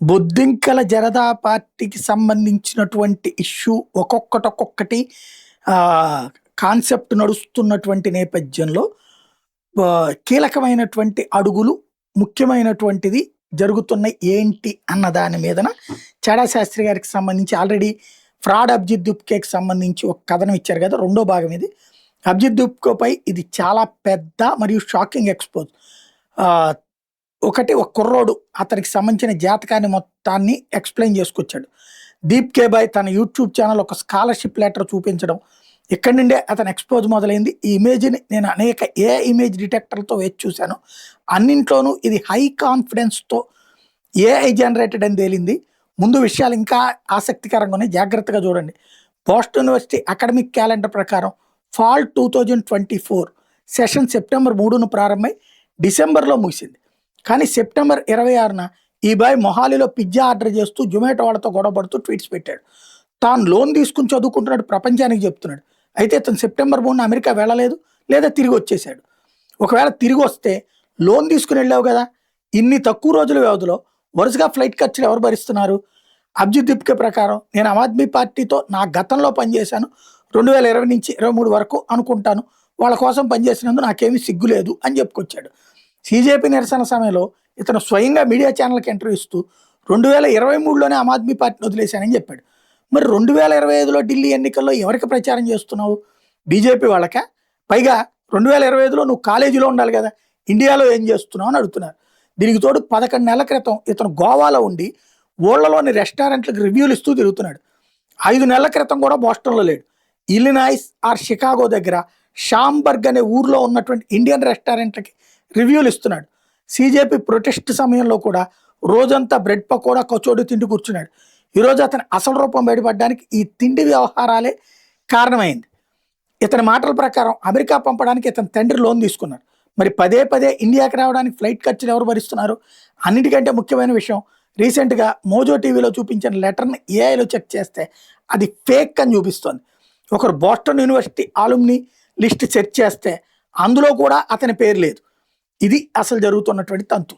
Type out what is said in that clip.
బొద్దింకల జనతా పార్టీకి సంబంధించినటువంటి ఇష్యూ ఒక్కొక్కటి కాన్సెప్ట్ నడుస్తున్నటువంటి నేపథ్యంలో కీలకమైనటువంటి అడుగులు ముఖ్యమైనటువంటిది జరుగుతున్నాయి ఏంటి అన్న దాని మీదన చాడా శాస్త్రి గారికి సంబంధించి ఆల్రెడీ ఫ్రాడ్ అభిజిత్ దుప్కేకి సంబంధించి ఒక కథనం ఇచ్చారు కదా, రెండో భాగం ఇది. అభిజిత్ దుప్కోపై ఇది చాలా పెద్ద మరియు షాకింగ్ ఎక్స్పోజ్. ఒక కుర్రోడు అతనికి సంబంధించిన జాతకాన్ని మొత్తాన్ని ఎక్స్ప్లెయిన్ చేసుకొచ్చాడు. దీప్ కేబాయ్ తన యూట్యూబ్ ఛానల్ ఒక స్కాలర్షిప్ లెటర్ చూపించడం, ఇక్కడి నుండే అతను ఎక్స్పోజ్ మొదలైంది. ఈ ఇమేజ్ని నేను అనేక ఇమేజ్ డిటెక్టర్లతో వేచి చూశాను, అన్నింట్లోనూ ఇది హై కాన్ఫిడెన్స్తో ఏఐ జనరేటెడ్ అని తేలింది. ముందు విషయాలు ఇంకా ఆసక్తికరంగా ఉన్నాయి, జాగ్రత్తగా చూడండి. బోస్టన్ యూనివర్సిటీ అకాడమిక్ క్యాలెండర్ ప్రకారం ఫాల్ 2024 సెషన్ సెప్టెంబర్ 3న ప్రారంభమై డిసెంబర్లో ముగిసింది. కానీ సెప్టెంబర్ 26న ఈ బాయ్ మొహాలీలో పిజ్జా ఆర్డర్ చేస్తూ జొమాటో వాళ్ళతో గొడవపడుతూ ట్వీట్స్ పెట్టాడు. తాను లోన్ తీసుకుని చదువుకుంటున్నాడు, ప్రపంచానికి చెప్తున్నాడు. అయితే తను సెప్టెంబర్ 3న అమెరికా వెళ్ళలేదు, లేదా తిరిగి వచ్చేసాడు. ఒకవేళ తిరిగి వస్తే లోన్ తీసుకుని వెళ్ళావు కదా, ఇన్ని తక్కువ రోజుల వ్యవధిలో వరుసగా ఫ్లైట్ ఖర్చులు ఎవరు భరిస్తున్నారు? అభిజిత్ దుప్కే ప్రకారం నేను ఆమ్ ఆద్మీ పార్టీతో నా గతంలో పనిచేశాను, 2020 నుంచి 23 వరకు అనుకుంటాను, వాళ్ళ కోసం పనిచేసినందుకు నాకేమీ సిగ్గు లేదు అని చెప్పుకొచ్చాడు. సిజేపీ నిరసన సమయంలో ఇతను స్వయంగా మీడియా ఛానల్కి ఇంటర్వ్యూ ఇస్తూ 2023లోనే ఆమ్ ఆద్మీ పార్టీని వదిలేశానని చెప్పాడు. మరి 2025లో ఢిల్లీ ఎన్నికల్లో ఎవరికి ప్రచారం చేస్తున్నావు? బీజేపీ వాళ్ళక? పైగా 2025లో నువ్వు కాలేజీలో ఉండాలి కదా, ఇండియాలో ఏం చేస్తున్నావు అని అడుగుతున్నారు. దీనికి తోడు 11 నెలల క్రితం ఇతను గోవాలో ఉండి ఊళ్ళలోని రెస్టారెంట్లకు రివ్యూలు ఇస్తూ తిరుగుతున్నాడు. 5 నెలల క్రితం కూడా బోస్టన్లో లేడు. ఇల్లినాయిస్ ఆర్ షికాగో దగ్గర షాంబర్గ్ అనే ఊర్లో ఉన్నటువంటి ఇండియన్ రెస్టారెంట్లకి రివ్యూలు ఇస్తున్నాడు. సిజేపీ ప్రొటెస్ట్ సమయంలో కూడా రోజంతా బ్రెడ్ పకోడా కచోడి తిండి కూర్చున్నాడు. ఈరోజు అతని అసలు రూపం బయటపడడానికి ఈ తిండి వ్యవహారాలే కారణమైంది. ఇతని మాటల ప్రకారం అమెరికా పంపడానికి ఇతని తండ్రి లోన్ తీసుకున్నాడు. మరి పదే ఇండియాకి రావడానికి ఫ్లైట్ ఖర్చులు ఎవరు భరిస్తున్నారు? అన్నిటికంటే ముఖ్యమైన విషయం, రీసెంట్గా మోజో టీవీలో చూపించిన లెటర్ని ఏఐలో చెక్ చేస్తే అది ఫేక్ అని చూపిస్తోంది. ఒకరు బోస్టన్ యూనివర్సిటీ ఆలుమ్ని లిస్ట్ సెర్చ్ చేస్తే అందులో కూడా అతని పేరు లేదు. ఇది అసలు జరుగుతున్నటువంటి తంతు.